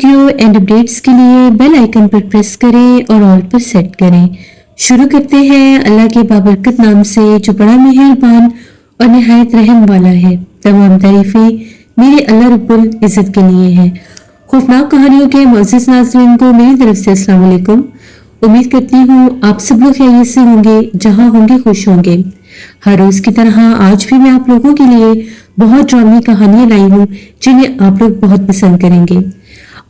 Video and updates के लिए bell icon पर प्रेस करें और ऑल पर सेट करें। शुरू करते हैं अल्लाह के बाबरकत नाम से जो बड़ा मेहरबान और निहायत रहम वाला है। तमाम तारीफें मेरे अल्लाह रब्बुल इज्जत के लिए हैं। खौफनाक कहानियों के मुअज़्ज़िज़ नाज़रीन को मेरी तरफ से अस्सलाम वालेकुम। उम्मीद करती हूँ आप सब लोग खैरियत से होंगे, जहाँ होंगे खुश होंगे। हर रोज की तरह आज भी मैं आप लोगों के लिए बहुत ड्रामी कहानियां लाई हूँ जिन्हें आप लोग बहुत पसंद करेंगे।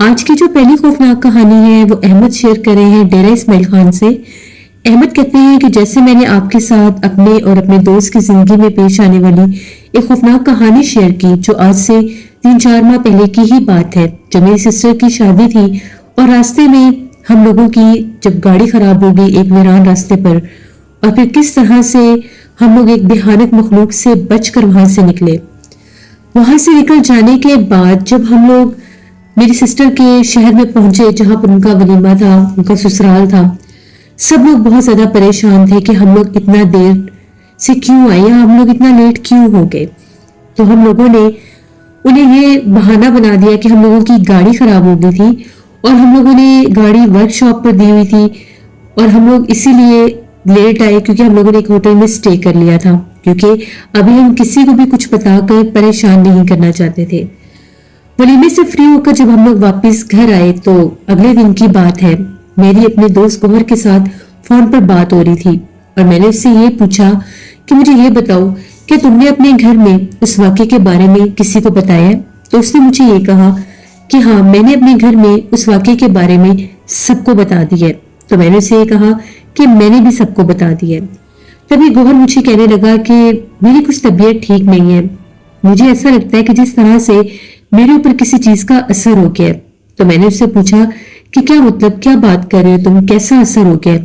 आज की जो पहली खौफनाक कहानी है वो अहमद शेयर कर रहे हैं डेरा इस्माइल खान से। अहमद कहते हैं कि जैसे मैंने आपके साथ अपने और अपने दोस्त की जिंदगी में पेश आने वाली एक खौफनाक कहानी शेयर की जो आज से 3-4 माह पहले की ही बात है, जब मेरी सिस्टर की शादी थी और रास्ते में हम लोगों की जब गाड़ी खराब हो गई एक वीरान रास्ते पर, और फिर किस तरह से हम लोग एक भयानक मखलूक से बचकर वहां से निकले। वहां से निकल जाने के बाद जब हम लोग मेरी सिस्टर के शहर में पहुंचे जहां पर उनका वलीमा था, उनका ससुराल था, सब लोग बहुत ज्यादा परेशान थे कि हम लोग इतना देर से क्यों आए या हम लोग इतना लेट क्यों हो गए। तो हम लोगों ने उन्हें ये बहाना बना दिया कि हम लोगों की गाड़ी खराब हो गई थी और हम लोगों ने गाड़ी वर्कशॉप पर दी हुई थी और हम लोग इसीलिए लेट आए क्योंकि हम लोगों ने एक होटल में स्टे कर लिया था, क्योंकि अभी हम किसी को भी कुछ बताकर परेशान नहीं करना चाहते थे। वलीमे से फ्री होकर जब हम लोग वापस घर आए तो अगले दिन की बात है, मेरी अपने दोस्त गौहर के साथ फोन पर बात हो रही थी और मैंने उससे ये पूछा कि मुझे ये बताओ कि तुमने अपने घर में उस वाक़े के बारे में किसी को बताया? तो उसने मुझे ये कहा कि हाँ, मैंने अपने घर में उस वाक़े के बारे में सबको बता दिया है। तो मैंने उसे ये कहा कि मैंने भी सबको बता दिया है। तभी गौहर मुझे कहने लगा कि मेरी कुछ तबीयत ठीक नहीं है, मुझे ऐसा लगता है कि जिस तरह से मेरे ऊपर किसी चीज का असर हो गया। तो मैंने उससे पूछा कि क्या मतलब, क्या बात कर रहे हो तुम, कैसा असर हो गया?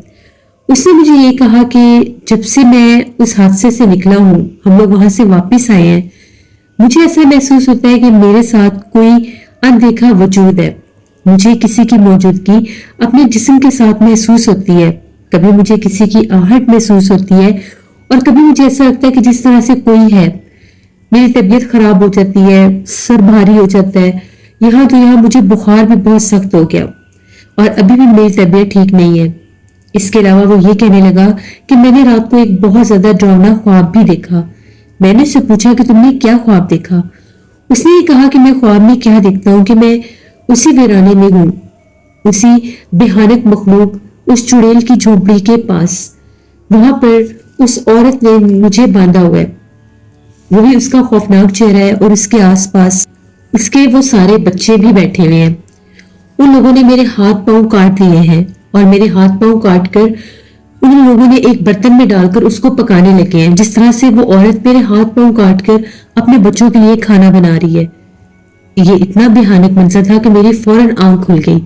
उसने मुझे ये कहा कि जब से मैं उस हादसे से निकला हूँ, हम लोग वहां से वापिस आए हैं, मुझे ऐसा महसूस होता है कि मेरे साथ कोई अनदेखा वजूद है। मुझे किसी की मौजूदगी अपने जिस्म के साथ महसूस होती है, कभी मुझे किसी की आहट महसूस होती है और कभी मुझे ऐसा लगता है कि जिस तरह से कोई है। मेरी तबीयत खराब हो जाती है, सर भारी हो जाता है, यहाँ तो यहाँ मुझे बुखार भी बहुत सख्त हो गया और अभी भी मेरी तबीयत ठीक नहीं है। इसके अलावा वो ये कहने लगा कि मैंने रात को एक बहुत ज्यादा डरावना ख्वाब भी देखा। मैंने उससे पूछा कि तुमने क्या ख्वाब देखा? उसने ये कहा कि मैं ख्वाब में क्या देखता हूँ कि मैं उसी वीराने में हूँ, उसी भयानक मखलूक, उस चुड़ैल की झोपड़ी के पास, वहां पर उस औरत ने मुझे बांधा हुआ है, वही उसका खौफनाक चेहरा है और उसके आसपास उसके वो सारे बच्चे भी बैठे हुए हैं। उन लोगों ने मेरे हाथ पांव काट दिए हैं और मेरे हाथ पांव काट कर उन लोगों ने एक बर्तन में डालकर उसको पकाने लगे हैं, जिस तरह से वो औरत मेरे हाथ पांव काट कर अपने बच्चों के लिए खाना बना रही है। ये इतना भयानक मंजर था कि मेरी फौरन आंख खुल गई,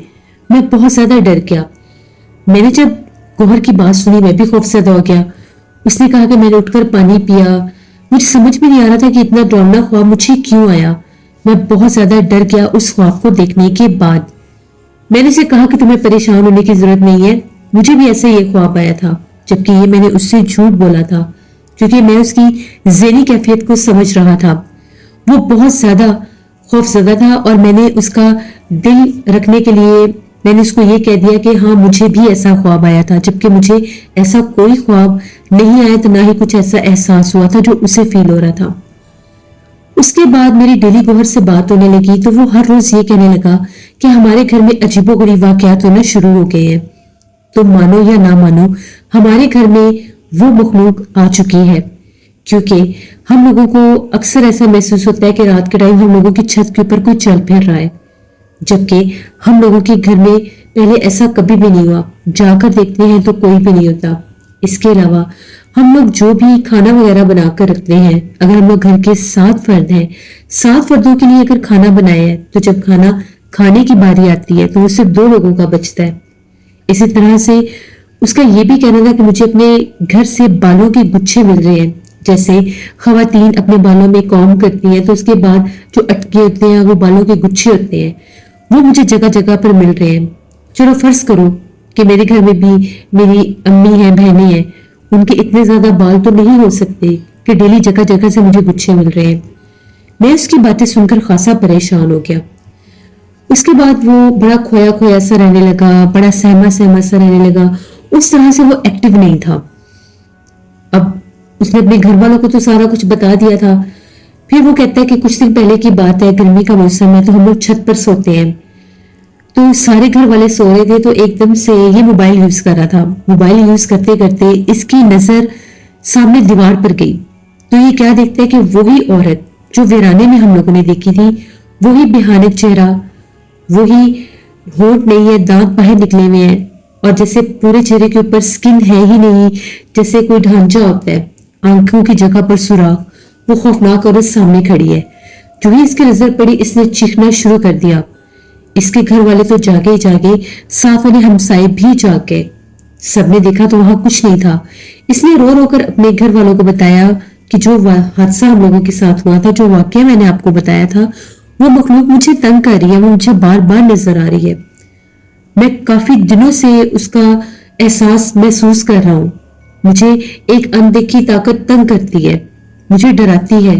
मैं बहुत ज्यादा डर गया। मैंने जब गौहर की बात सुनी मैं भी खौफजदा हो गया। उसने कहा कि मैंने उठकर पानी पिया, मुझे समझ में नहीं आ रहा था कि इतना डरावना ख्वाब मुझे क्यों आया। मैं बहुत ज्यादा डर गया उस ख्वाब को देखने के बाद। मैंने उसे कहा कि तुम्हें परेशान होने की जरूरत नहीं है, मुझे भी ऐसे ये ख्वाब आया था, जबकि ये मैंने उससे झूठ बोला था क्योंकि मैं उसकी ज़हनी कैफियत को समझ रहा था। वो बहुत ज्यादा खौफजदा था और मैंने उसका दिल रखने के लिए मैंने उसको ये कह दिया कि हाँ, मुझे भी ऐसा ख्वाब आया था, जबकि मुझे ऐसा कोई ख्वाब नहीं आया तो ना ही कुछ ऐसा एहसास हुआ था जो उसे फील हो रहा था। उसके बाद मेरी डेली गौहर से बात होने लगी तो वो हर रोज ये कहने लगा कि हमारे घर में अजीबोगरीब वाकयात होना शुरू हो गए हैं। तो मानो या ना मानो, हमारे घर में वो मखलूक आ चुकी है, क्योंकि हम लोगों को अक्सर ऐसा महसूस होता है कि रात के टाइम हम लोगों की छत के ऊपर कोई चल फिर रहा है, जबकि हम लोगों के घर में पहले ऐसा कभी भी नहीं हुआ। जाकर देखते हैं तो कोई भी नहीं होता। इसके अलावा हम लोग जो भी खाना वगैरह बनाकर रखते हैं, अगर हम लोग घर के 7 फर्द हैं, 7 फर्दों के लिए अगर खाना बनाया है तो जब खाना खाने की बारी आती है तो वो सिर्फ 2 लोगों का बचता है। इसी तरह से उसका ये भी कहना था कि मुझे अपने घर से बालों के गुच्छे मिल रहे हैं। जैसे खवातीन अपने बालों में कॉम करती हैं तो उसके बाद जो अटके होते हैं वो बालों के गुच्छे होते हैं, वो मुझे जगह जगह पर मिल रहे हैं। चलो फर्ज करो कि मेरे घर में भी मेरी अम्मी है, बहनें हैं, उनके इतने ज्यादा बाल तो नहीं हो सकते कि डेली जगह जगह से मुझे गुच्छे मिल रहे हैं। मैं उसकी बातें सुनकर खासा परेशान हो गया। اس کے بعد وہ بڑا کھویا کھویا سا رہنے لگا، بڑا سہما سہما سا رہنے لگا، اس طرح سے وہ ایکٹیو نہیں تھا۔ اب اس نے اپنے گھر والوں کو تو سارا کچھ بتا دیا تھا۔ پھر وہ کہتا ہے کہ کچھ دن پہلے کی بات ہے، گرمی کا موسم ہے تو ہم لوگ چھت پر سوتے ہیں، تو سارے گھر والے سو رہے تھے، تو ایک دم سے یہ موبائل یوز کر رہا تھا۔ موبائل یوز کرتے کرتے اس کی نظر سامنے دیوار پر گئی، تو یہ کیا دیکھتا ہے کہ وہی عورت جو ویرانے میں ہم لوگوں نے دیکھی تھی، وہی بھیانک چہرہ، وہی ہونٹ نہیں ہے، دانت باہر نکلے ہوئے ہیں، اور جیسے پورے چہرے کے اوپر سکن ہے ہی نہیں، جیسے کوئی ڈھانچہ ہوتا ہے، آنکھوں کی جگہ پر سوراخ، وہ خوفناک عورت سامنے کھڑی ہے۔ جو ہی اس کی نظر پڑی، اس نے چیخنا شروع کر دیا۔ اس کے گھر والے تو جاگے جاگے، ساتھ والے ہمسائے بھی جاگ گئے۔ سب نے دیکھا تو وہاں کچھ نہیں تھا۔ اس نے رو رو کر اپنے گھر والوں کو بتایا کہ جو حادثہ ہم لوگوں کے ساتھ ہوا تھا، جو واقعہ میں نے آپ کو بتایا تھا، وہ مخلوق مجھے تنگ کر رہی ہے، وہ مجھے بار بار نظر آ رہی ہے، میں کافی دنوں سے اس کا احساس محسوس کر رہا ہوں، مجھے ایک اندیکھی طاقت تنگ کرتی ہے، مجھے ڈراتی ہے،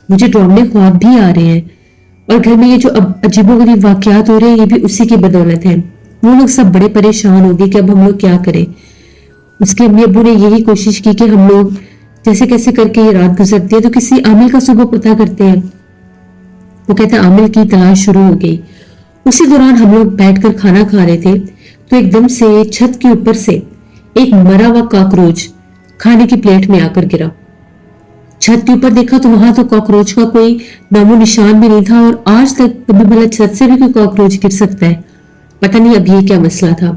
مجھے ڈراؤنے خواب بھی آ رہے ہیں، اور گھر میں یہ جو عجیب و غریب واقعات ہو رہے ہیں، یہ بھی اسی کی بدولت ہے۔ وہ لوگ سب بڑے پریشان ہو گئے کہ اب ہم لوگ کیا کریں۔ اس کے امی ابو نے یہی کوشش کی کہ ہم لوگ جیسے کیسے کر کے یہ رات گزرتی ہے تو کسی عامل کا صبح پتہ کرتے ہیں۔ وہ کہتا ہے عامل کی تلاش شروع ہو گئی۔ اسی دوران ہم لوگ بیٹھ کر کھانا کھا رہے تھے تو ایک دم سے چھت کے اوپر سے ایک مرا ہوا کاکروچ کھانے کی پلیٹ میں آ کر گرا۔ چھت کے اوپر دیکھا تو وہاں تو کاکروچ کا کوئی نام و نشان بھی نہیں تھا، اور آج تک کبھی بھلا چھت سے بھی کوئی کاکروچ گر سکتا ہے؟ پتہ نہیں اب یہ کیا مسئلہ تھا۔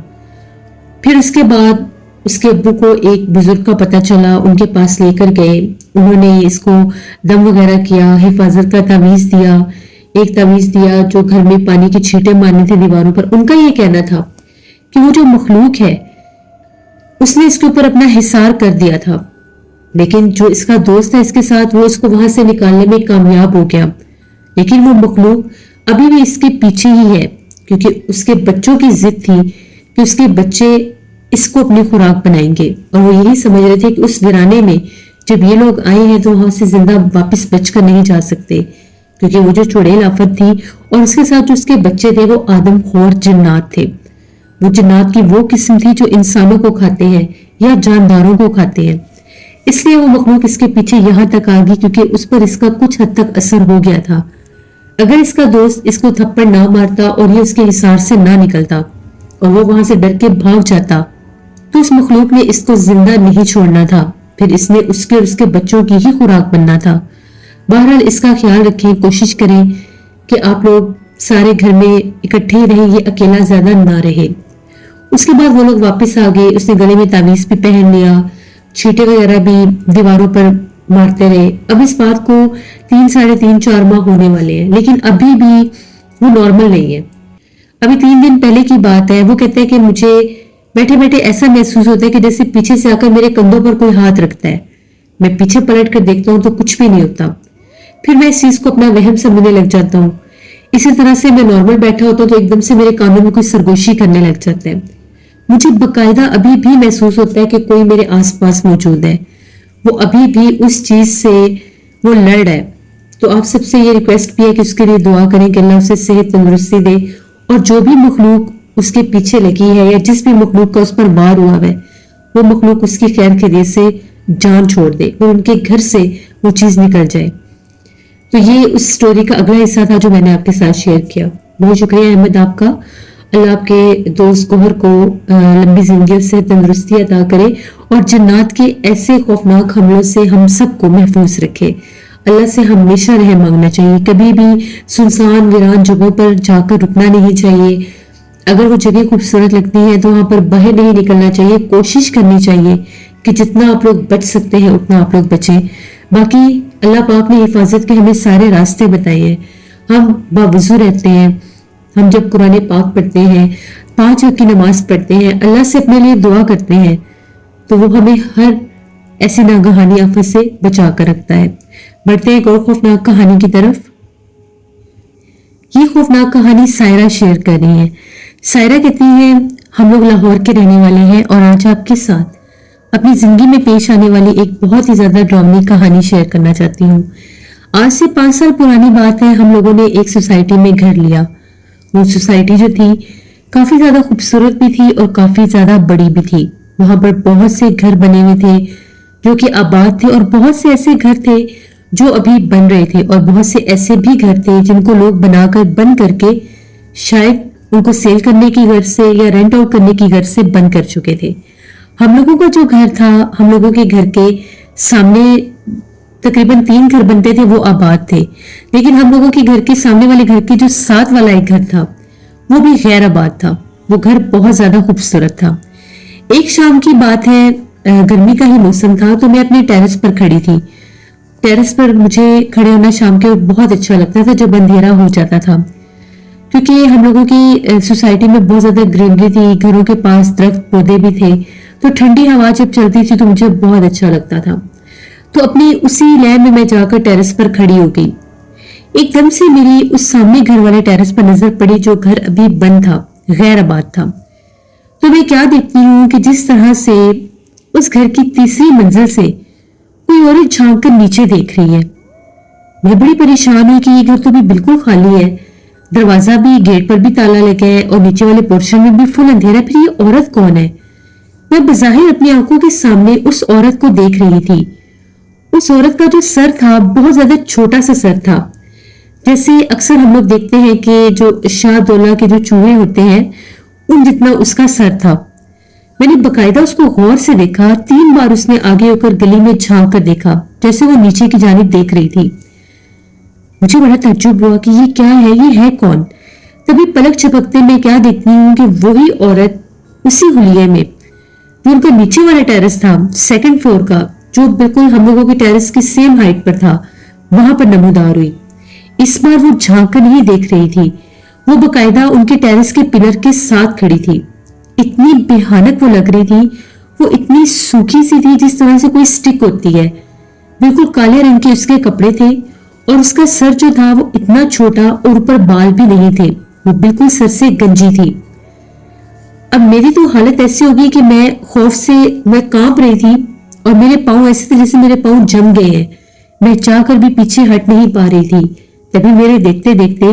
پھر اس کے بعد اس کے ابو کو ایک بزرگ کا پتہ چلا، ان کے پاس لے کر گئے، انہوں نے اس کو دم وغیرہ کیا، حفاظت کا تعویذ دیا، ایک تعویذ دیا جو گھر میں پانی کی چھینٹیں مارنی تھی دیواروں پر۔ ان کا یہ کہنا تھا کہ وہ جو مخلوق ہے اس نے اس کے اوپر اپنا حصار کر دیا تھا، لیکن جو اس کا دوست ہے اس کے ساتھ، وہ اس کو وہاں سے نکالنے میں کامیاب ہو گیا، لیکن وہ مخلوق ابھی بھی اس کے پیچھے ہی ہے، کیونکہ اس کے بچوں کی ضد تھی کہ اس کے بچے اس کو اپنی خوراک بنائیں گے، اور وہ یہی سمجھ رہے تھے کہ اس ویرانے میں جب یہ لوگ آئے ہیں تو وہاں سے زندہ واپس بچ کر نہیں جا سکتے، کیونکہ وہ جو چڑیل آفت تھی اور اس کے ساتھ جو اس کے بچے تھے وہ آدم خور جنات تھے۔ وہ جنات کی وہ قسم تھی جو انسانوں کو کھاتے ہیں یا جانداروں کو کھاتے ہیں، اس لیے وہ مخلوق اس کے پیچھے یہاں تک آ گئی، کیونکہ اس پر اس کا کچھ حد تک اثر ہو گیا تھا۔ اگر اس کا دوست اس کو تھپڑ نہ مارتا اور یہ اس کے حصار سے نہ نکلتا اور وہ وہاں سے ڈر کے بھاگ جاتا تو اس مخلوق نے اس کو زندہ نہیں چھوڑنا تھا، پھر اس نے اس کے اور اس کے بچوں کی ہی خوراک بننا تھا۔ بہرحال اس کا خیال رکھیں، کوشش کریں کہ آپ لوگ سارے گھر میں اکٹھے رہیں، یہ اکیلا زیادہ نہ رہے۔ اس کے بعد وہ لوگ واپس آ گئے، اس نے گلے میں تعویذ بھی پہن لیا، چھینٹے وغیرہ بھی دیواروں پر مارتے رہے۔ اب اس بات کو 3 ساڑھے 3 4 ماہ ہونے والے ہیں، لیکن ابھی بھی وہ نارمل نہیں ہے۔ ابھی 3 دن پہلے کی بات ہے، وہ کہتے ہیں کہ مجھے بیٹھے بیٹھے ایسا محسوس ہوتا ہے کہ جیسے پیچھے سے آ کر میرے کندھوں پر کوئی ہاتھ رکھتا ہے، میں پیچھے پلٹ کر دیکھتا ہوں تو کچھ بھی نہیں ہوتا، پھر میں اس چیز کو اپنا وہم سمجھنے لگ جاتا ہوں۔ اسی طرح سے میں نارمل بیٹھا ہوتا ہوں تو ایک دم سے میرے کانوں میں کوئی سرگوشی کرنے لگ جاتا ہے، مجھے باقاعدہ ابھی بھی محسوس ہوتا ہے کہ کوئی میرے آس پاس موجود ہے، وہ ابھی بھی اس چیز سے وہ لڑ رہا ہے۔ تو آپ سب سے یہ ریکویسٹ بھی ہے کہ اس کے لیے دعا کریں کہ اللہ اسے صحت تندرستی دے، اور جو بھی مخلوق اس کے پیچھے لگی ہے یا جس بھی مخلوق کا اس پر وار ہوا ہے، وہ مخلوق اس کی خیر خیریت سے جان چھوڑ دے اور ان کے گھر سے وہ چیز نکل جائے۔ تو یہ اس سٹوری کا اگلا حصہ تھا جو میں نے آپ کے ساتھ شیئر کیا۔ بہت شکریہ احمد آپ کا۔ اللہ آپ کے دوست گوہر کو لمبی زندگی سے تندرستی عطا کرے اور جنات کے ایسے خوفناک حملوں سے ہم سب کو محفوظ رکھے۔ اللہ سے ہمیشہ رحم مانگنا چاہیے، کبھی بھی سنسان ویران جگہوں پر جا کر رکنا نہیں چاہیے۔ اگر وہ جگہ خوبصورت لگتی ہے تو وہاں پر باہر نہیں نکلنا چاہیے، کوشش کرنی چاہیے کہ جتنا آپ لوگ بچ سکتے ہیں اتنا آپ لوگ بچیں۔ باقی اللہ پاک نے حفاظت کے ہمیں سارے راستے بتائے ہیں، ہم باوضو رہتے ہیں، ہم جب قرآن پاک پڑھتے ہیں، 5 وقت کی نماز پڑھتے ہیں، اللہ سے اپنے لیے دعا کرتے ہیں تو وہ ہمیں ہر ایسی ناگہانی آفت سے بچا کر رکھتا ہے۔ بڑھتے ہیں ایک اور خوفناک کہانی کی طرف۔ یہ خوفناک کہانی سائرہ شیئر کر رہی ہے۔ سائرہ کہتی ہے ہم لوگ لاہور کے رہنے والے ہیں اور آج آپ کے ساتھ اپنی زندگی میں پیش آنے والی ایک بہت ہی زیادہ ڈراؤنی کہانی شیئر کرنا چاہتی ہوں۔ آج سے 5 سال پرانی بات ہے، ہم لوگوں نے ایک سوسائٹی میں گھر لیا वो सोसाइटी जो थी काफी ज्यादा खूबसूरत भी थी और काफी ज्यादा बड़ी भी थी। वहां पर बहुत से घर बने हुए थे जो कि आबाद थे, और बहुत से ऐसे घर थे जो अभी बन रहे थे, और बहुत से ऐसे भी घर थे जिनको लोग बनाकर बंद करके शायद उनको सेल करने की गर्ज से या रेंट आउट करने की गर्ज से बंद कर चुके थे। हम लोगों का जो घर था, हम लोगों के घर के सामने तकरीबन 3 घर बनते थे, वो आबाद थे। लेकिन हम लोगों के घर के सामने वाले घर के जो साथ वाला एक घर था वो भी गैर आबाद था। वो घर बहुत ज्यादा खूबसूरत था। एक शाम की बात है, गर्मी का ही मौसम था, तो मैं अपने टेरेस पर खड़ी थी। टेरेस पर मुझे खड़े होना शाम के बहुत अच्छा लगता था जब अंधेरा हो जाता था, क्योंकि हम लोगों की सोसाइटी में बहुत ज्यादा ग्रीनरी थी, घरों के पास दरख्त पौधे भी थे, तो ठंडी हवा जब चलती थी तो मुझे बहुत अच्छा लगता था। तो अपनी उसी लय में मैं जाकर टेरेस पर खड़ी हो गई। एकदम से मेरी उस सामने घर वाले टेरेस पर नजर पड़ी जो घर अभी बंद था, गैर आबाद था। तो मैं क्या देखती हूँ कि जिस तरह से उस घर की तीसरी मंजिल से कोई औरत झांक कर नीचे देख रही है। मैं बड़ी परेशान हुई कि ये घर तो भी बिल्कुल खाली है, दरवाजा भी, गेट पर भी ताला लगा है और नीचे वाले पोर्शन में भी फुल अंधेरा। फिर ये औरत कौन है? मैं बज़ाहिर अपनी आंखों के सामने उस औरत को देख रही थी। उस औरत का जो सर था बहुत ज्यादा छोटा सा सर था, जैसे अक्सर हम लोग देखते हैं कि जो शाहदौला के जो चूहे होते हैं उन जितना उसका सर था। मैंने बकायदा उसको गौर से देखा। 3 बार उसने आगे होकर गली में झांक कर देखा, जैसे वो नीचे की जानिब देख रही थी। मुझे बड़ा ताज्जुब हुआ कि ये क्या है, ये है कौन? तभी पलक झपकते मैं क्या देखती हूँ कि वही औरत उसी हुलिये में जो उनका नीचे वाला टेरेस था, 2nd फ्लोर का, जो बिल्कुल हम लोगों के टेरेस की सेम हाइट पर था, वहां पर नमूदार हुई। इस बार वो झांक कर नहीं देख रही थी, वो बकायदा उनके टेरेस के पिलर के साथ खड़ी थी। इतनी भयानक वो लग रही थी, वो इतनी सूखी सी थी जिस तरह से कोई स्टिक होती है। बिल्कुल काले रंग के उसके कपड़े थे और उसका सर जो था वो इतना छोटा और ऊपर बाल भी नहीं थे, वो बिल्कुल सर से गंजी थी। अब मेरी तो हालत ऐसी होगी कि मैं खौफ से मैं कांप रही थी और मेरे पांव ऐसे थे जैसे मेरे पांव जम गए हैं। मैं चाहकर भी पीछे हट नहीं पा रही थी। तभी मेरे देखते देखते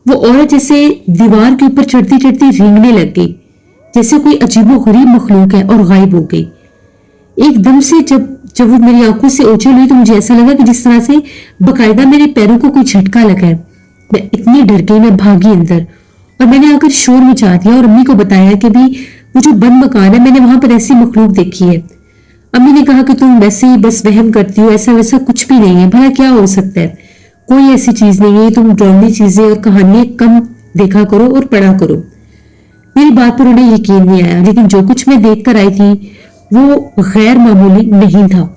वो औरत जैसे दीवार के ऊपर चढ़ती चढ़ती रेंगने लग गई, जैसे कोई अजीबोगरीब मखलूक है, और गायब हो गई। एकदम से जब वो मेरी आंखों से ओझल हुई तो मुझे ऐसा लगा कि जिस तरह से बकायदा मेरे पैरों को कोई झटका लगा है। मैं इतनी डर गई, मैं भागी अंदर और मैंने आकर शोर मचा दिया और अम्मी को बताया कि भी वो जो बंद मकान है, मैंने वहां पर ऐसी मखलूक देखी है। अम्मी ने कहा कि तुम वैसे ही बस वहम करती हो, ऐसा वैसा कुछ भी नहीं है, भला क्या हो सकता है, कोई ऐसी चीज नहीं है, तुम डरावनी चीजें और कहानियां कम देखा करो और पढ़ा करो। मेरी बात पर उन्हें यकीन नहीं आया, लेकिन जो कुछ मैं देख कर आई थी वो गैर मामूली नहीं था।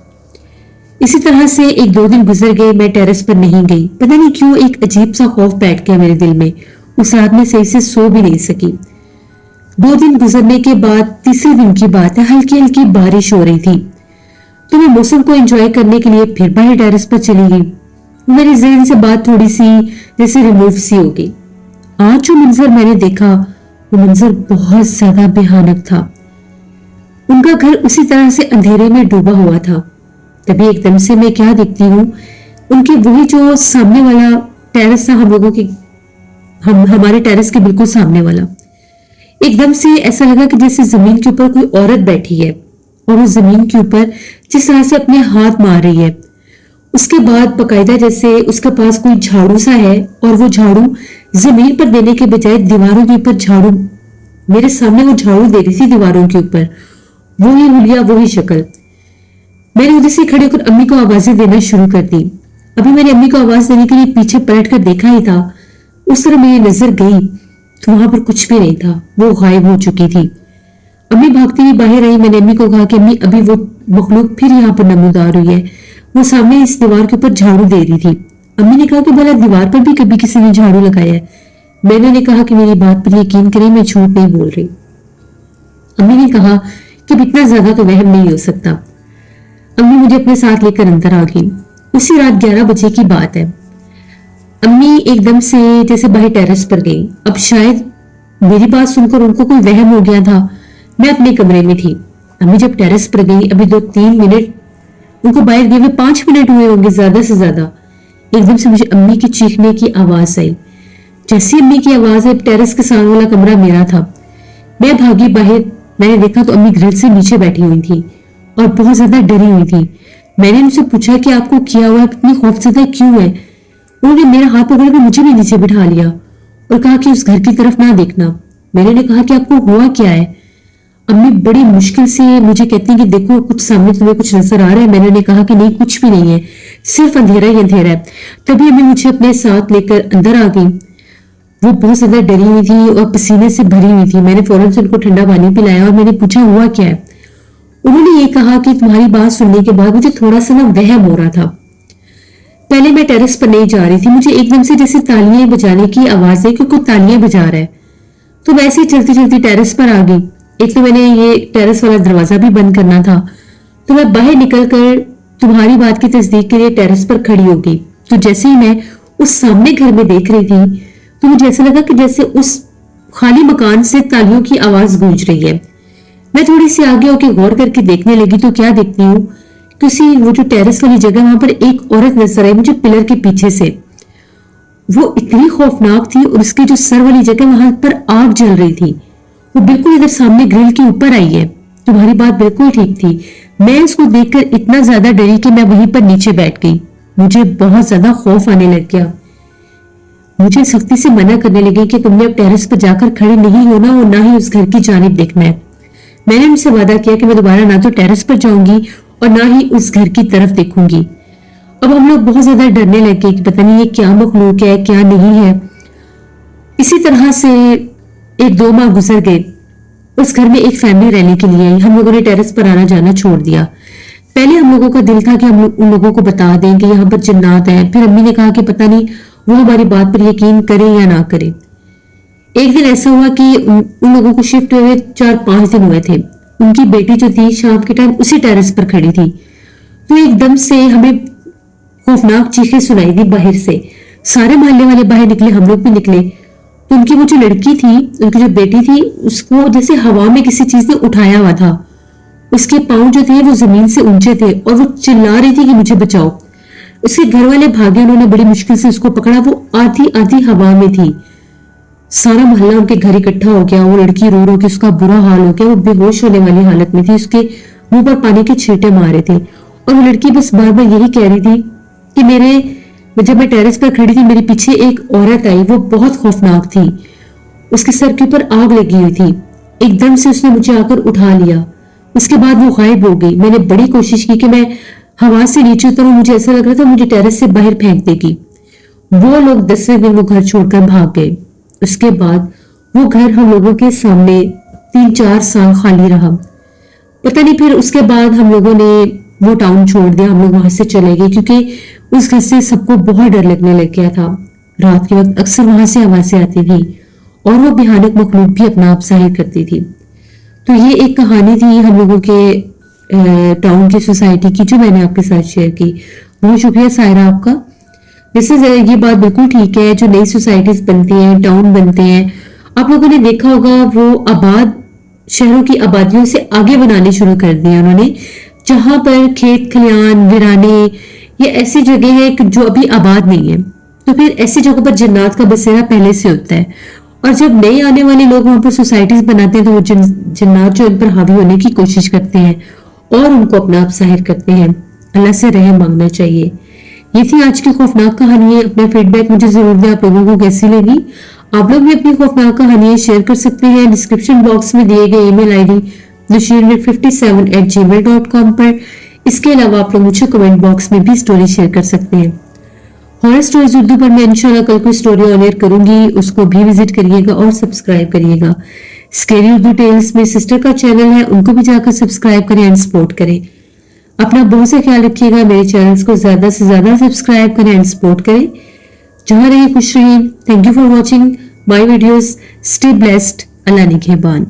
इसी तरह से 1-2 दिन गुजर गए, मैं टेरेस पर नहीं गई। पता नहीं क्यों एक अजीब सा खौफ बैठ गया मेरे दिल में। उस रात में सही से सो भी नहीं सकी। 2 दिन गुजरने के बाद तीसरे दिन की बात है, हल्की हल्की बारिश हो रही थी, तो मैं मौसम को एंजॉय करने के लिए फिर बाहर टेरेस पर चली गई। मेरे ज़हन से बात थोड़ी सी जैसे रिमूव सी हो गई। आज जो मंजर मैंने देखा वो मंजर बहुत ज्यादा भयानक था। उनका घर उसी तरह से अंधेरे में डूबा हुआ था। तभी एकदम से मैं क्या देखती हूँ, उनके वही जो सामने वाला टेरेस था, हम लोगों के हमारे टेरेस के बिल्कुल सामने वाला, एकदम से ऐसा लगा कि जैसे जमीन के ऊपर कोई औरत बैठी है और वो जमीन के ऊपर जिस तरह से अपने हाथ मार रही है। उसके बाद बकायदा जैसे उसके पास कोई झाड़ू सा है और वो झाड़ू जमीन पर देने के बजाय दीवारों के ऊपर झाड़ू, मेरे सामने वो झाड़ू दे रही थी दीवारों के ऊपर। वही हुलिया, वही शक्ल। मैंने उधर से खड़े होकर अम्मी को आवाजें देना शुरू कर दी। अभी मैंने अम्मी को आवाज देने के लिए पीछे पलट कर देखा ही था, उस तरह मेरी नजर गई तो वहां पर कुछ भी नहीं था, वो गायब हो चुकी थी। अम्मी भागती हुई बाहर आई। मैंने अम्मी को कहा कि अम्मी अभी वो मखलूक फिर यहाँ पर नमूदार हुई है, वो सामने इस दीवार के ऊपर झाड़ू दे रही थी। अम्मी ने कहा कि भला दीवार पर भी कभी किसी ने झाड़ू लगाया है? मैंने कहा कि मेरी बात पर यकीन करें, मैं झूठ नहीं बोल रही। अम्मी ने कहा कि इतना ज्यादा तो वहम नहीं हो सकता। अम्मी मुझे अपने साथ लेकर अंदर आ गई। उसी रात 11 बजे की बात है। अम्मी एकदम से जैसे बाहर टेरेस पर गई। अब शायद मेरी बात सुनकर उनको कोई वहम हो गया था। मैं अपने कमरे में थी। अम्मी जब टेरेस पर गई, अभी 2-3 मिनट उनको बाहर गए हुए 5 मिनट हुए होंगे ज्यादा से ज्यादा, एकदम से मुझे अम्मी की चीखने की आवाज आई। जैसी अम्मी की आवाज है, टेरेस के सामने वाला कमरा मेरा था। मैं भागी बाहर। मैंने देखा तो अम्मी ग्रिल से नीचे बैठी हुई थी और बहुत ज्यादा डरी हुई थी। मैंने उनसे पूछा कि आपको क्या हुआ, कितनी खौफजदा क्यों है। उन्होंने मेरा हाथ पकड़कर मुझे भी नीचे बिठा लिया और कहा कि उस घर की तरफ ना देखना। मैंने कहा कि आपको हुआ क्या है। अम्मी बड़ी मुश्किल से मुझे कहती है कि देखो कुछ सामने तुम्हें कुछ नजर आ रहा है। मैंने कहा कि नहीं, कुछ भी नहीं है, सिर्फ अंधेरा ही अंधेरा है। तभी अम्मी मुझे अपने साथ लेकर अंदर आ गई। वो बहुत ज्यादा डरी हुई थी और पसीने से भरी हुई थी। मैंने फौरन से उनको ठंडा पानी पिलाया और मैंने पूछा हुआ क्या है। उन्होंने ये कहा कि तुम्हारी बात सुनने के बाद मुझे थोड़ा सा ना वहम हो रहा था। पहले मैं टेरेस पर नहीं जा रही थी, मुझे एकदम से जैसे तालियां बजाने की आवाज है कि कोई तालियां बजा रहा है। तो मैं ऐसे ही चलती चलती टेरेस पर आ गई। एक तो मैंने ये टेरेस वाला दरवाजा भी बंद करना था, तो मैं बाहर निकलकर तुम्हारी बात की तस्दीक के लिए टेरेस पर खड़ी हो गई। तो जैसे ही मैं उस सामने घर में देख रही थी तो मुझे ऐसा लगा कि जैसे उस खाली मकान से तालियों की आवाज गूंज रही है। मैं थोड़ी सी आगे होकर गौर करके देखने लगी तो क्या देखती हूँ, किसी वो जो टेरेस वाली जगह वहां पर एक औरत नजर आई मुझे पिलर के पीछे से। वो इतनी खौफनाक थी और उसकी जो सर वाली जगह वहां पर आग जल रही थी। वो बिल्कुल इधर सामने ग्रिल के ऊपर आई है। तुम्हारी बात बिल्कुल ठीक थी। मैं उसको देखकर इतना ज्यादा डरी कि मैं वहीं पर नीचे बैठ गई। मुझे बहुत ज्यादा खौफ आने लग गया। मुझे सख्ती से मना करने लगे कि तुमने अब टेरेस पर जाकर खड़े नहीं होना और ना ही उस घर की जानिब देखना है। मैंने उनसे वादा किया कि मैं दोबारा ना तो टेरेस पर जाऊंगी और ना ही उस घर की तरफ देखूंगी। अब हम लोग बहुत ज्यादा डरने लगे कि पता नहीं ये क्या मखलूक है, क्या नहीं है। इसी तरह से 1-2 माह गुजर गए। उस घर में एक फैमिली रहने के लिए हम लोगों ने टेरेस पर आना जाना छोड़ दिया। पहले हम लोगों का दिल था कि हम उन लोगों को बता दें कि यहाँ पर जिन्नात है। फिर अम्मी ने कहा कि पता नहीं वो हमारी बात पर यकीन करें या ना करें। एक दिन ऐसा हुआ कि उन लोगों को शिफ्ट हुए 4-5 दिन हुए थे। उनकी बेटी जो थी शाम के टाइम उसी टेरेस पर खड़ी थी। तो एकदम से हमें खौफनाक चीखें सुनाई दी बाहर से। सारे मोहल्ले वाले बाहर निकले, हम लोग भी निकले। तो उनकी वो जो लड़की थी, उनकी जो बेटी थी, उसको जैसे हवा में किसी चीज ने उठाया हुआ था। उसके पांव जो थे वो जमीन से ऊंचे थे और वो चिल्ला रही थी कि मुझे बचाओ। उसके घर वाले भागे, उन्होंने बड़ी मुश्किल से उसको पकड़ा। वो आधी आधी हवा में थी। सारा मोहल्ला उनके घर इकट्ठा हो गया। वो लड़की रो रो के उसका बुरा हाल हो गया। वो बेहोश होने वाली हालत में थी। उसके मुंह पर पानी के छींटे मारे थे और वो लड़की बस बार बार यही कह रही थी कि जब मैं टेरेस पर खड़ी थी मेरे पीछे एक औरत आई। वो बहुत खौफनाक थी। उसके सर के ऊपर आग लगी हुई थी। एकदम से उसने मुझे आकर उठा लिया। उसके बाद वो गायब हो गई। मैंने बड़ी कोशिश की कि मैं हवा से नीचे उतरूं। मुझे ऐसा लग रहा था मुझे टेरेस से बाहर फेंक देगी। वो लोग 10वें दिन वो घर छोड़कर भाग गए। उसके बाद वो घर हम लोगों के सामने 3-4 साल खाली रहा। पता नहीं फिर उसके बाद हम लोगों ने वो टाउन छोड़ दिया। हम लोग वहां से चले गए क्योंकि उस घर से सबको बहुत डर लगने लग गया था। रात के वक्त अक्सर वहां से आवाजें आती थी और वो भयानक मखलूक भी अपना आप जाहिर करती थी। तो ये एक कहानी थी हम लोगों के टाउन की सोसाइटी की जो मैंने आपके साथ शेयर की। बहुत शुक्रिया सायरा आपका। वैसे ये बात बिल्कुल ठीक है, जो नई सोसाइटीज बनती हैं, टाउन बनते हैं, आप लोगों ने देखा होगा वो आबाद शहरों की आबादियों से आगे बनाने शुरू कर दिए उन्होंने, जहां पर खेत खलियान वीराने ये ऐसी जगह है जो अभी आबाद नहीं है। तो फिर ऐसी जगहों पर जन्नात का बसेरा पहले से होता है और जब नए आने वाले लोग वहां पर सोसाइटीज बनाते हैं तो वो जन्नात जो उन पर हावी होने की कोशिश करते हैं और उनको अपना आप जाहिर करते हैं। अल्लाह से रहम मांगना चाहिए। ये थी आज की खौफनाक कहानी। अपना फीडबैक मुझे जरूर दें, आप लोगों को कैसी लगी। आप लोग भी अपनी खौफनाक कहानियां शेयर कर सकते हैं डिस्क्रिप्शन बॉक्स में दिए गए ईमेल आईडी nashir57@gmail.com पर। इसके अलावा आप लोग मुझे कमेंट बॉक्स में भी स्टोरी शेयर कर सकते हैं। हॉरर स्टोरीज उर्दू पर मैं इंशाल्लाह कल कोई स्टोरी ऑन एयर करूंगी, उसको भी विजिट करिएगा और सब्सक्राइब करिएगा। स्केरी उर्दू टेल्स में सिस्टर का चैनल है, उनको भी जाकर सब्सक्राइब करें एंड सपोर्ट करें। अपना बहुत सा ख्याल रखिएगा। मेरे चैनल्स को ज्यादा से ज्यादा सब्सक्राइब करें एंड सपोर्ट करें। जहां रहिए खुश रहिए। Thank you for watching my videos. Stay blessed. Allah निगहबान।